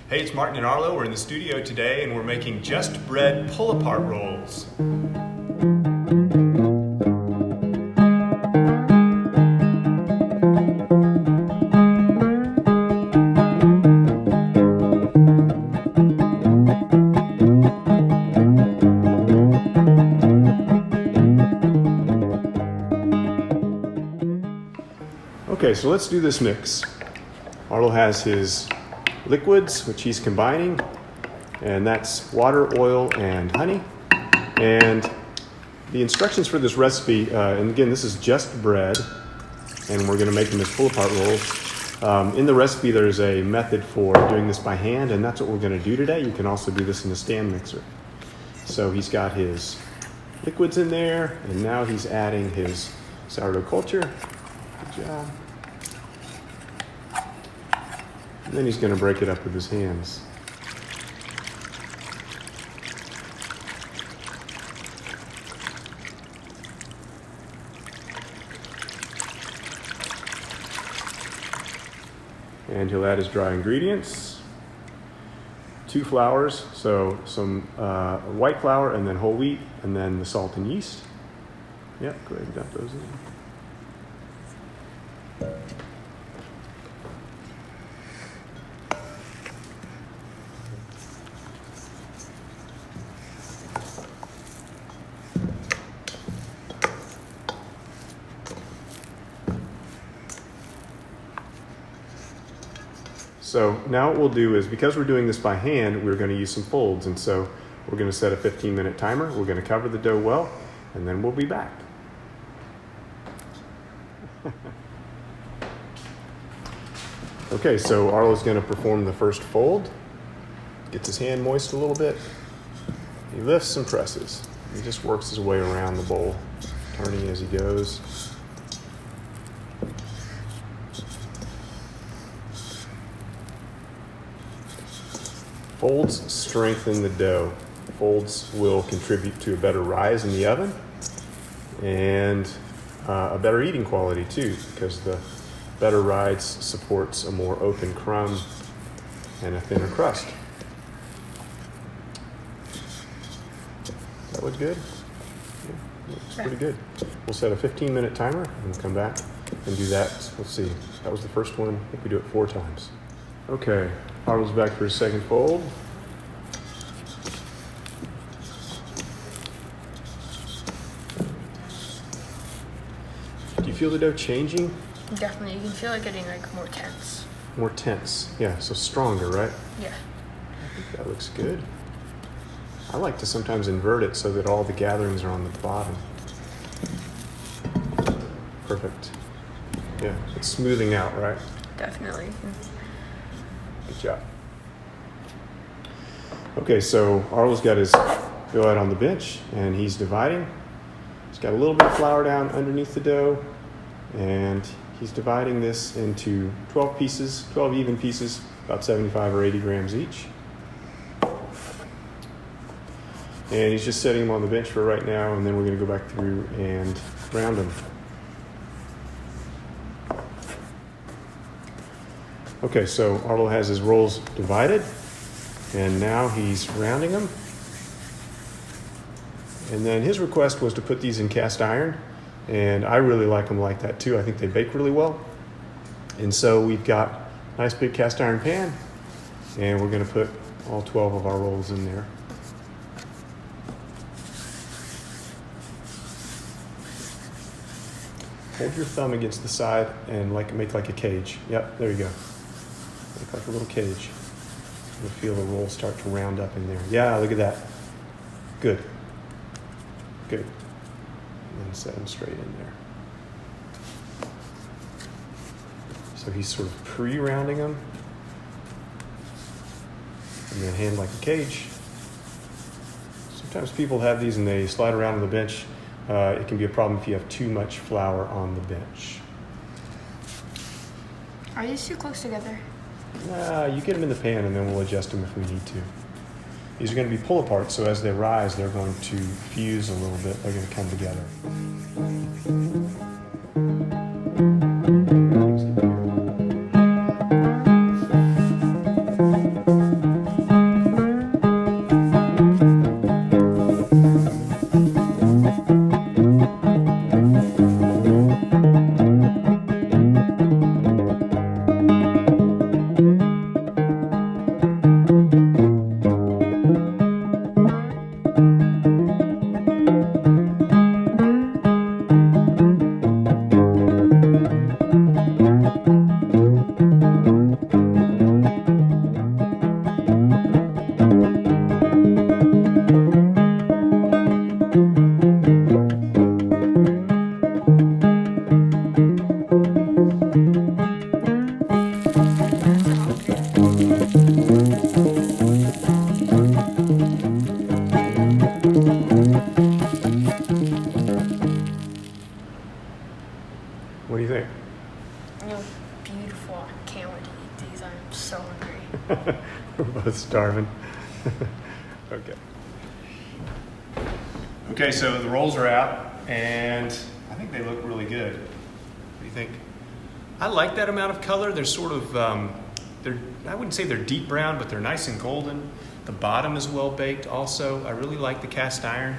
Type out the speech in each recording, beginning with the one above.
Hey, it's Martin and Arlo. We're in the studio today and we're making just bread pull-apart rolls. Okay, so let's do this mix. Arlo has his liquids, which he's combining, and that's water, oil, and honey. And the instructions for this recipe, and again, this is just bread, and we're going to make them as pull-apart rolls. In the recipe, there's a method for doing this by hand, and that's what we're going to do today. You can also do this in a stand mixer. So he's got his liquids in there, and now he's adding his sourdough culture. Good job. And then he's going to break it up with his hands. And he'll add his dry ingredients. 2 flours, so some white flour and then whole wheat, and then the salt and yeast. Yep, go ahead and dump those in. So now what we'll do is, because we're doing this by hand, we're going to use some folds. And so we're going to set a 15-minute timer. We're going to cover the dough well, and then we'll be back. Okay, so Arlo's going to perform the first fold. Gets his hand moist a little bit. He lifts and presses. He just works his way around the bowl, turning as he goes. Folds strengthen the dough. Folds will contribute to a better rise in the oven and a better eating quality too, because the better rise supports a more open crumb and a thinner crust. That look good? Yeah, looks pretty good. We'll set a 15-minute timer and come back and do that. Let's see, that was the first one. I think we do it 4 times. Okay, Arlo's back for his second fold. Do you feel the dough changing? Definitely, you can feel it getting like more tense. More tense, yeah, so stronger, right? Yeah. I think that looks good. I like to sometimes invert it so that all the gatherings are on the bottom. Perfect. Yeah, it's smoothing out, right? Definitely. Good job. Okay, so Arlo's got his dough out on the bench and he's dividing. He's got a little bit of flour down underneath the dough, and he's dividing this into 12 pieces, 12 even pieces, about 75 or 80 grams each. And he's just setting them on the bench for right now, and then we're going to go back through and round them. Okay, so Arlo has his rolls divided, and now he's rounding them. And then his request was to put these in cast iron, and I really like them like that too. I think they bake really well. And so we've got a nice big cast iron pan, and we're going to put all 12 of our rolls in there. Hold your thumb against the side and make like a cage. Yep, there you go. Make like a little cage. You'll feel the roll start to round up in there. Yeah, look at that. Good. Good. And then set them straight in there. So he's sort of pre-rounding them. And then hand like a cage. Sometimes people have these and they slide around on the bench. It can be a problem if you have too much flour on the bench. Are these too close together? Nah, you get them in the pan and then we'll adjust them if we need to. These are going to be pull apart, so as they rise, they're going to fuse a little bit. They're going to come together. We're both starving. Okay. Okay, so the rolls are out, and I think they look really good. What do you think? I like that amount of color. They're sort of, I wouldn't say they're deep brown, but they're nice and golden. The bottom is well baked also. I really like the cast iron.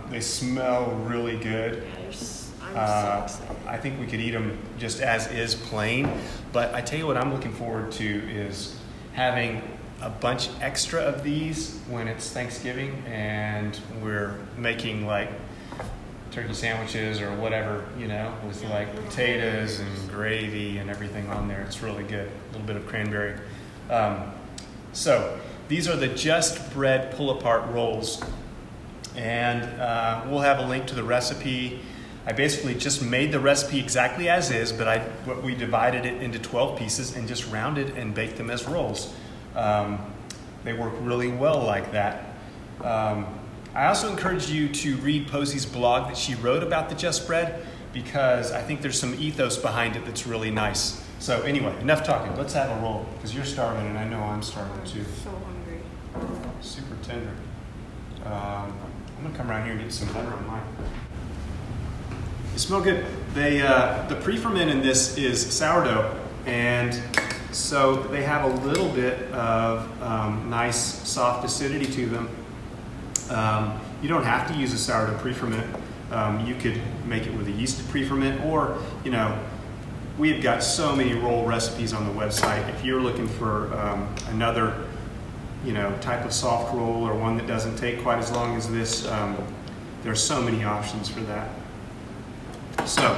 They smell really good. I'm so excited. I think we could eat them just as is plain, but I tell you what I'm looking forward to is having a bunch extra of these when it's Thanksgiving and we're making like turkey sandwiches or whatever, you know, with like potatoes and gravy and everything on there. It's really good. A little bit of cranberry. So these are the Just Bread pull-apart rolls, and we'll have a link to the recipe. I basically just made the recipe exactly as is, but we divided it into 12 pieces and just rounded and baked them as rolls. They work really well like that. I also encourage you to read Posie's blog that she wrote about the Just Bread, because I think there's some ethos behind it that's really nice. So anyway, enough talking. Let's have a roll, because you're starving and I know I'm starving too. So hungry. Super tender. I'm gonna come around here and get some butter on mine. They smell good. The pre-ferment in this is sourdough, and so they have a little bit of nice soft acidity to them. You don't have to use a sourdough pre-ferment. You could make it with a yeasted pre-ferment, or, you know, we've got so many roll recipes on the website. If you're looking for another, you know, type of soft roll, or one that doesn't take quite as long as this, there are so many options for that. So,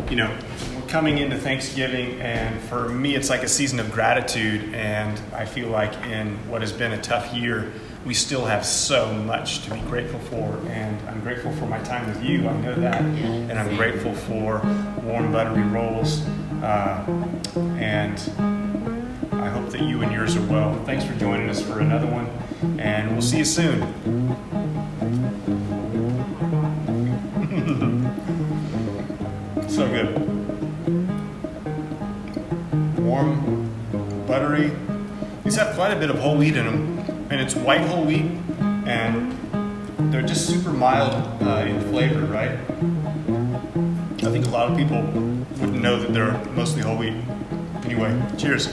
you know, we're coming into Thanksgiving, and for me, it's like a season of gratitude. And I feel like in what has been a tough year, we still have so much to be grateful for. And I'm grateful for my time with you. I know that. And I'm grateful for warm, buttery rolls. And I hope that you and yours are well. Thanks for joining us for another one. And we'll see you soon. So good. Warm, buttery. These have quite a bit of whole wheat in them, and it's white whole wheat, and they're just super mild in flavor, right? I think a lot of people wouldn't know that they're mostly whole wheat. Anyway, cheers.